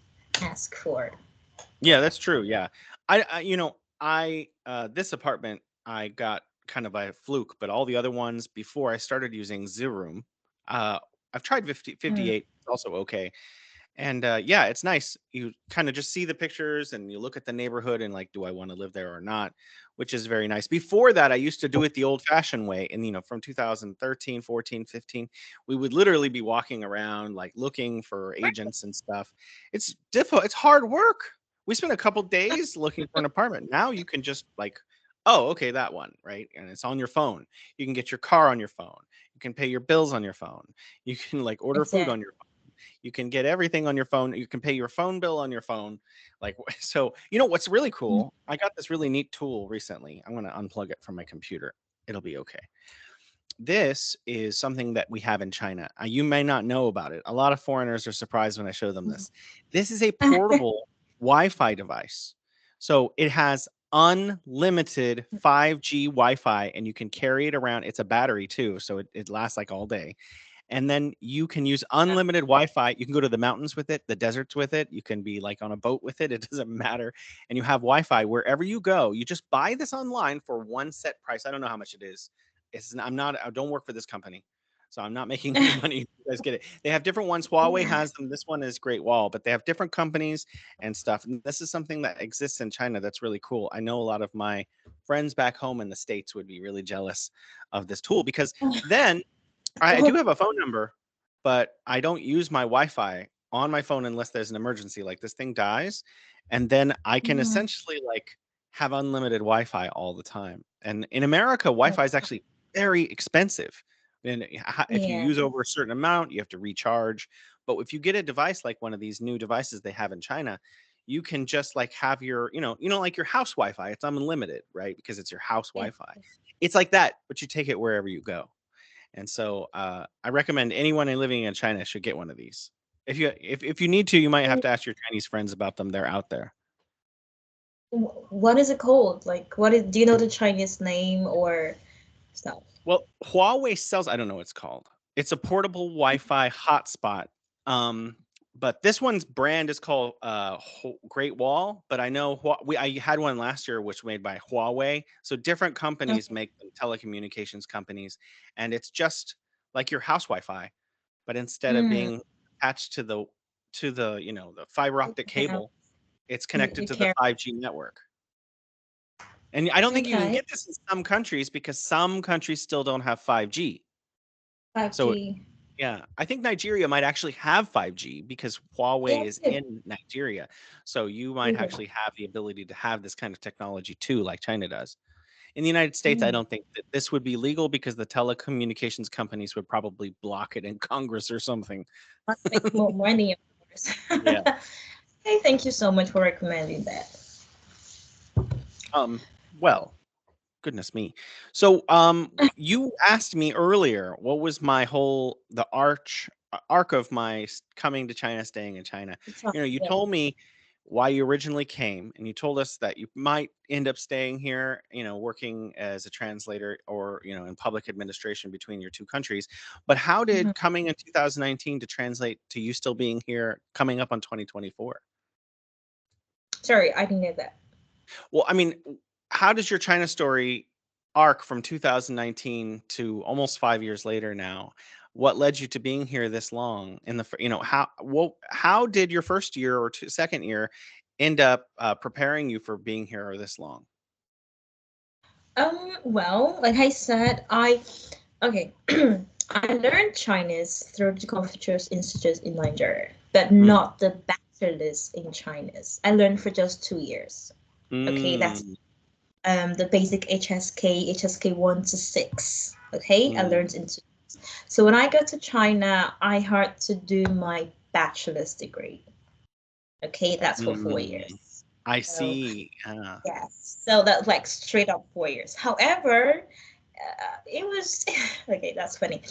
ask for? Yeah, that's true. Yeah. I this apartment I got kind of by a fluke, but all the other ones before I started using Zeroom, uh I've tried 58. It's also okay. And yeah, it's nice. You kind of just see the pictures and you look at the neighborhood and like, do I want to live there or not? Which is very nice. Before that, I used to do it the old fashioned way. And, from 2013, 14, 15, we would literally be walking around like looking for agents and stuff. It's difficult. It's hard work. We spent a couple days looking for an apartment. Now you can just like, oh, okay, that one, right? And it's on your phone. You can get your car on your phone. You can pay your bills on your phone. You can like order food Exactly. on your phone. You can get everything on your phone. You can pay your phone bill on your phone. Like, so, what's really cool? I got this really neat tool recently. I'm going to unplug it from my computer. It'll be okay. This is something that we have in China. You may not know about it. A lot of foreigners are surprised when I show them this. This is a portable Wi Fi device. So it has unlimited 5G Wi Fi and you can carry it around. It's a battery too. So it lasts like all day, and then you can use unlimited Wi-Fi. You can go to the mountains with it, the deserts with it. You can be like on a boat with it. It doesn't matter. And you have Wi-Fi wherever you go. You just buy this online for one set price. I don't know how much it is. I'm not. I don't work for this company, so I'm not making any money. You guys get it. They have different ones. Huawei Yeah. has them. This one is Great Wall, but they have different companies and stuff. And this is something that exists in China that's really cool. I know a lot of my friends back home in the States would be really jealous of this tool because then I do Oh, have a phone number, but I don't use my Wi-Fi on my phone unless there's an emergency, like this thing dies, and then I can mhm. essentially like have unlimited Wi-Fi all the time. And in America, Wi-Fi is actually very expensive. And if you Yeah. use over a certain amount, you have to recharge. But if you get a device like one of these new devices they have in China, you can just like have your, like your house Wi-Fi. It's unlimited, right? Because it's your house Yeah. Wi-Fi. It's like that, but you take it wherever you go. And so I recommend anyone living in China should get one of these. If you need to, you might have to ask your Chinese friends about them. They're out there. What is it called? Like, do you know the Chinese name or stuff? Well, Huawei sells. I don't know what it's called. It's a portable Wi-Fi hotspot. Um, but this one's brand is called Great Wall. But I know I had one last year, which was made by Huawei. So different companies Okay. make them, telecommunications companies, and it's just like your house Wi-Fi, but instead of Mm, being attached to the the fiber optic yeah, cable, it's connected you to the care. 5G network. And I don't think you can Okay. get this in some countries because some countries still don't have 5G. So 5G. yeah, I think Nigeria might actually have 5G because Huawei Yeah, is too. in Nigeria. So you might Really. actually have the ability to have this kind of technology too, like China does. In the United States, I Mm. don't think that this would be legal because the telecommunications companies would probably block it in Congress or something. Must make more money, of course. Yeah. Hey, thank you so much for recommending that. Well, goodness me. So, you asked me earlier what was my whole the arc of my coming to China, staying in China. You Yeah. told me why you originally came, and you told us that you might end up staying here, working as a translator or in public administration between your two countries. But how Mhm. did coming in 2019 to translate to you still being here, coming up on 2024? Sorry, I didn't know that. Well, I mean, how does your China story arc from 2019 to almost 5 years later now? What led you to being here this long? In the how did your first year or second year end up preparing you for being here this long? Well, like I said, okay. I learned Chinese through the Confucius Institute in Nigeria, but Mm. not the bachelor's in Chinese. I learned for just 2 years. Okay, that's Mm. the basic HSK 1 to 6. Okay, I Mm. learned into. So when I got to China, I had to do my bachelor's degree. Okay, that's for four Mm. years. I So see. yes, so that's like straight up 4 years. However, it was okay. That's funny.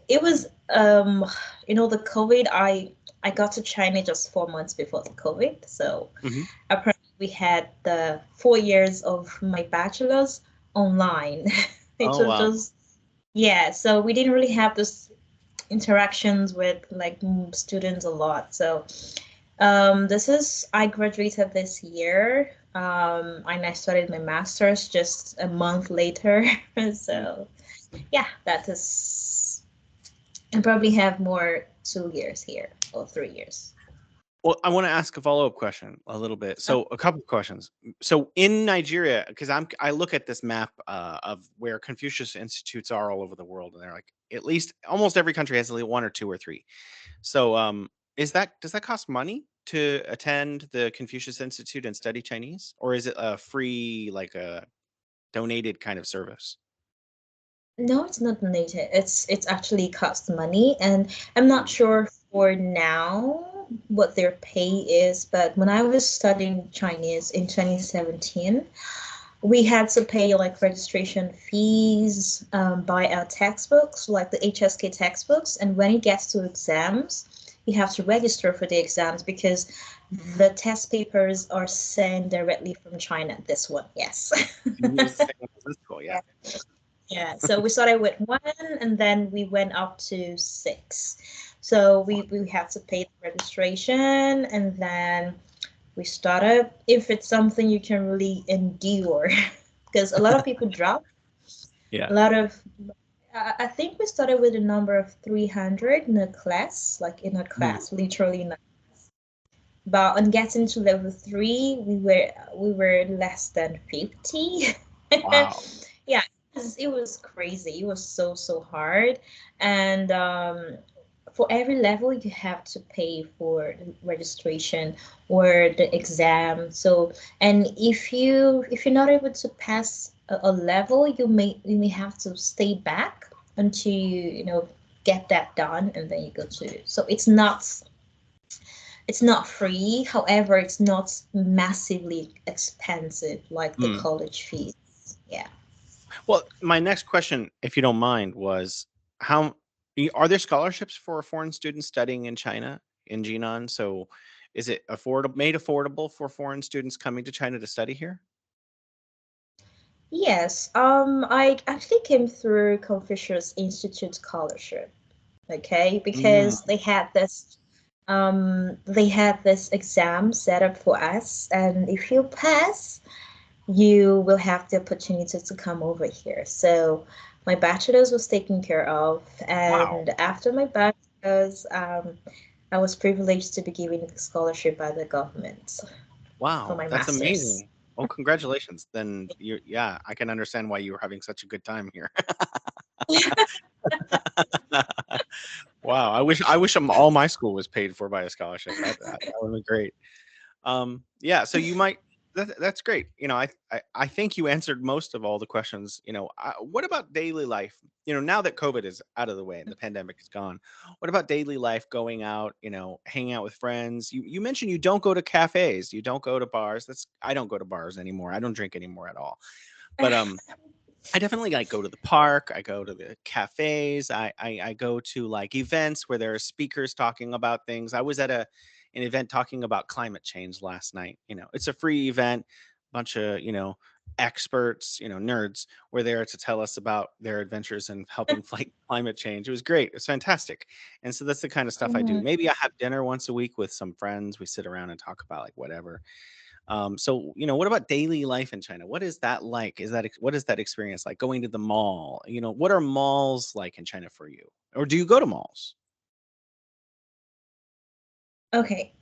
It was the COVID. I got to China just 4 months before the COVID, so Hmm. apparently we had the 4 years of my bachelor's online. It Oh was wow. just yeah. So we didn't really have this interactions with like students a lot. So this is I graduated this year, and I started my master's just a month later. So yeah, that is. I probably have more 2 years here or 3 years. Well, I want to ask a follow-up question a little bit. Uh, So, a couple of questions. So, in Nigeria, because I look at this map of where Confucius institutes are all over the world, and they're like at least almost every country has at least one or two or three. So, does that cost money to attend the Confucius Institute and study Chinese, or is it a free, like a donated kind of service? no, it's not donated. It's actually costs money, and I'm not Mm. sure for now what their pay is. But when I was studying Chinese in 2017, we had to pay like registration fees, buy our textbooks, like the HSK textbooks, and when it gets to exams, you have to register for the exams because the test papers are sent directly from China. This one, yes. You use the same one as this school, yeah. Yeah. Yeah, so we started with one and then we went up to six. So we had to pay the registration and then we started if it's something you can really endure because a lot of people drop Yeah. a lot of I think we started with a number of 300 in a class, like in a Mm. class, literally in a, but on getting to level 3 we were less than 50. Wow. Yeah, it was crazy. It was so hard, and for every level you have to pay for the registration or the exam. So, and if you're not able to pass a level, you may have to stay back until you get that done, and then you go to. So it's not free. However, it's not massively expensive like the Mm. college fees. Yeah. Well, my next question, if you don't mind, was how are there scholarships for foreign students studying in China, in Jinan? So is it made affordable for foreign students coming to China to study here? Yes. I actually came through Confucius Institute scholarship. okay, Mm, because they had this exam set up for us, and if you pass, you will have the opportunity to come over here. So my bachelor's was taken care of, wow. and after my bachelor's, I was privileged to be given a scholarship by the government for Wow, my that's master's. amazing. Oh, congratulations. Then you yeah, I can understand why you were having such a good time here. Wow, I wish all my school was paid for by a scholarship. That would be great. Yeah, so you might that's great. I think you answered most of all the questions. What about daily life? Now that COVID is out of the way and the pandemic is gone, what about daily life? Going out, hanging out with friends. You mentioned you don't go to cafes, you don't go to bars. I don't go to bars anymore. I don't drink anymore at all. But I definitely like go to the park. I go to the cafes. I go to like events where there are speakers talking about things. I was at an event talking about climate change last night. It's a free event. Bunch of experts, nerds were there to tell us about their adventures in helping fight climate change. It was great. It was fantastic. And so that's the kind of stuff I do. Mhm. Maybe I have dinner once a week with some friends. We sit around and talk about like whatever. So, what about daily life in China? What is that like? What is that experience like? Going to the mall? What are malls like in China for you? Or do you go to malls? Okay.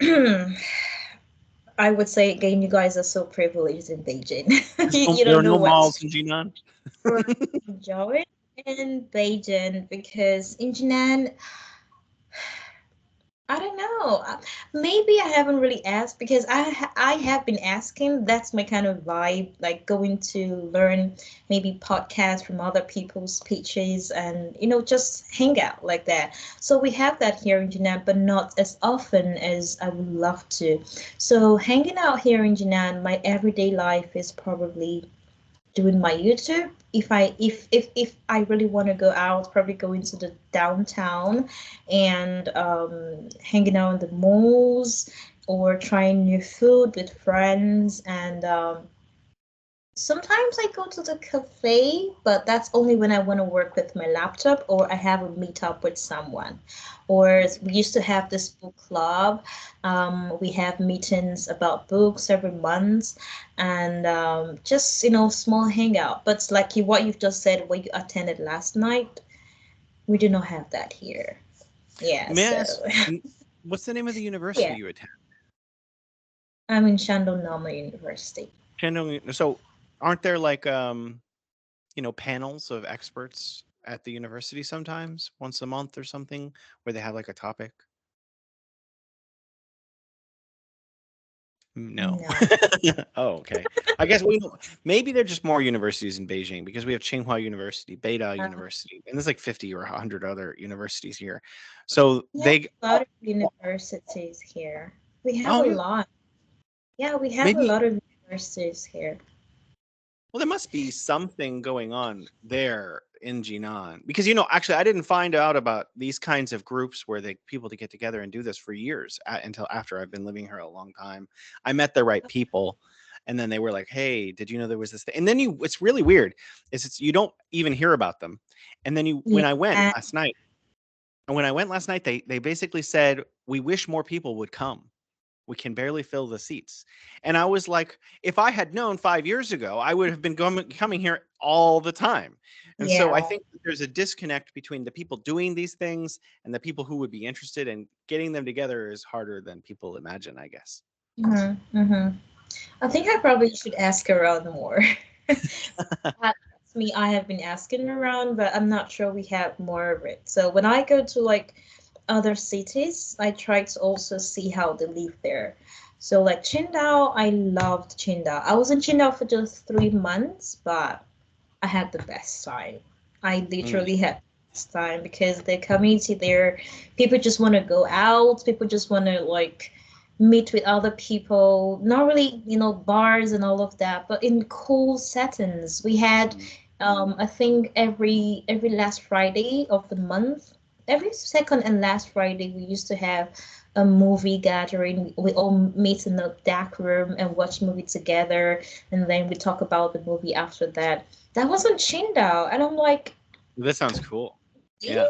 I would say again, you guys are so privileged in Beijing. you There don't are know no what malls in Jinan. to enjoy in Beijing because in Jinan, I don't know. Maybe I haven't really asked because I have been asking. That's my kind of vibe, like going to learn maybe podcasts from other people's pitches and just hang out like that. So we have that here in Jinan, but not as often as I would love to. So hanging out here in Jinan, my everyday life is probably doing my YouTube. If I really want to go out, probably go into the downtown and hanging out in the malls or trying new food with friends and sometimes I go to the cafe, but that's only when I want to work with my laptop or I have a meetup with someone. Or we used to have this book club. We have meetings about books every month and just, small hangout. But it's like what you've just said, what you attended last night, we do not have that here. Yeah, May I so ask, what's the name of the university yeah, you attend? I'm in Shandong Normal University. Shandong. So, aren't there like panels of experts at the university sometimes, once a month or something, where they have like a topic? No. No. Oh, okay. I guess maybe they're just more universities in Beijing because we have Tsinghua University, Beida Uh, University, and there's like 50 or 100 other universities here. So we have they, a lot of universities here. We have oh a yeah, lot. Yeah, we have a maybe. lot of universities here. Well, there must be something going on there in Jinan because actually, I didn't find out about these kinds of groups where they people to get together and do this for years until after I've been living here a long time. I met the right people, and then they were like, "Hey, did you know there was this thing?" And then it's really weird. You don't even hear about them, and then when I went Yeah. last night, they basically said, "We wish more people would come. We can barely fill the seats." And I was like, if I had known 5 years ago, I would have been coming here all the time. And so I Yeah. think that there's a disconnect between the people doing these things and the people who would be interested, and getting them together is harder than people imagine, I guess. Mm-hmm. I think I probably should ask around more. That's me. I have been asking around, but I'm not sure we have more of it. So when I go to like other cities, I try to also see how they live there. So like Qingdao, I loved Qingdao. I was in Qingdao for just 3 months, but I had the best time. I Mm. literally had the best time because the community there, people just want to go out. People just want to like meet with other people. Not really, bars and all of that, but in cool settings. We had, Mm. I think every last Friday of the month, every second and last Friday, we used to have a movie gathering. We all meet in the dark room and watch movie together, and then we talk about the movie after that. That wasn't Qingdao. And I'm like, This sounds cool. really? Yeah.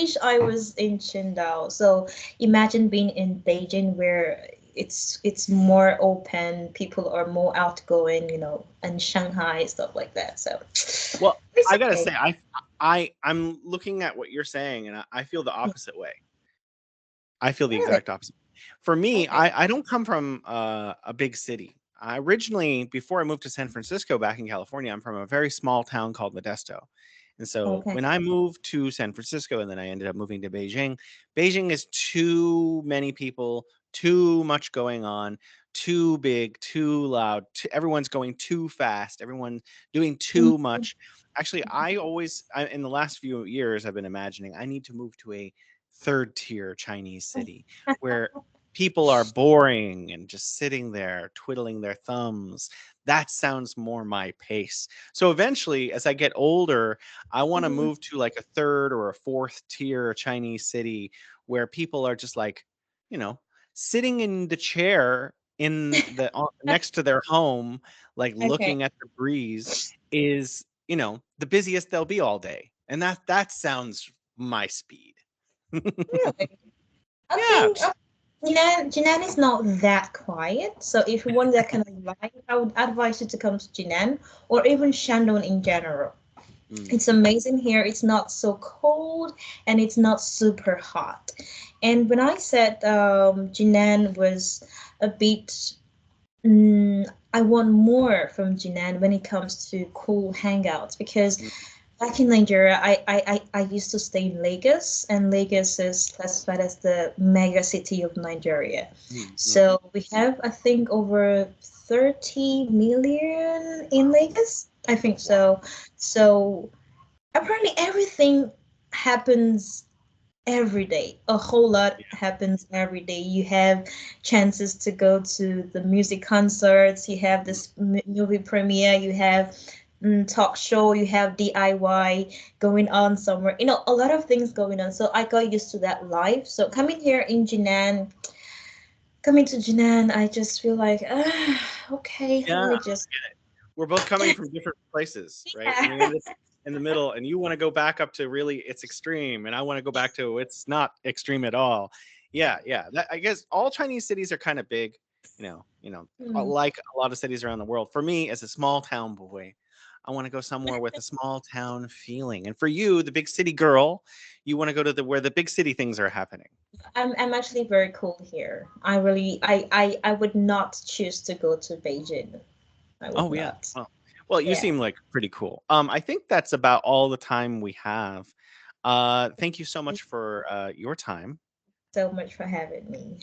wish I was in Qingdao. So imagine being in Beijing where it's more open, people are more outgoing, and Shanghai stuff like that. So Well, it's I gotta okay. say, I'm looking at what you're saying, and I feel the Yeah. opposite way. I feel the Really? exact opposite. For me, Okay. I don't come from a big city. I originally, before I moved to San Francisco back in California, I'm from a very small town called Modesto. And so Okay. when I moved to San Francisco and then I ended up moving to Beijing, Beijing is too many people, too much going on, too big, too loud, everyone's going too fast, everyone doing too Mhm. much. Actually, in the last few years, I've been imagining I need to move to a third tier Chinese city where people are boring and just sitting there twiddling their thumbs. That sounds more my pace. So eventually, as I get older, I want to Mhm. move to like a third or a fourth tier Chinese city where people are just like, you know, sitting in the chair next to their home, like Okay. looking at the breeze, is, the busiest they'll be all day. And that sounds my speed. Really? I Yeah. think Jinan is not that quiet. So if you want that kind of life, I would advise you to come to Jinan or even Shandong in general. Mm, It's amazing here. It's not so cold and it's not super hot. And when I said Jinan was a bit, I want more from Jinan when it comes to cool hangouts because mm, back in Nigeria, I used to stay in Lagos, and Lagos is classified as the mega city of Nigeria. mm, mm. So we have, I think, over 30 million in Lagos. I think Wow. so. So apparently everything happens every day. A whole lot Yeah. happens every day. You have chances to go to the music concerts, you have Mm, this movie premiere, you have talk show, you have DIY going on somewhere. A lot of things going on. So I got used to that life. So coming to Jinan, I just feel like, okay, let yeah. me just. We're both coming from different places, right? And we Yeah. ended up in the middle, and you want to go back up to really it's extreme, and I want to go back to it's not extreme at all. Yeah, yeah. I guess all Chinese cities are kind of big, Hmm. like a lot of cities around the world. For me, as a small town boy, I want to go somewhere with a small town feeling. And for you, the big city girl, you want to go to the where the big city things are happening. I'm actually very cool here. I would not choose to go to Beijing. I would Oh yeah. not. Well, you Yeah. seem like pretty cool. I think that's about all the time we have. Thank you so much for your time. So much for having me.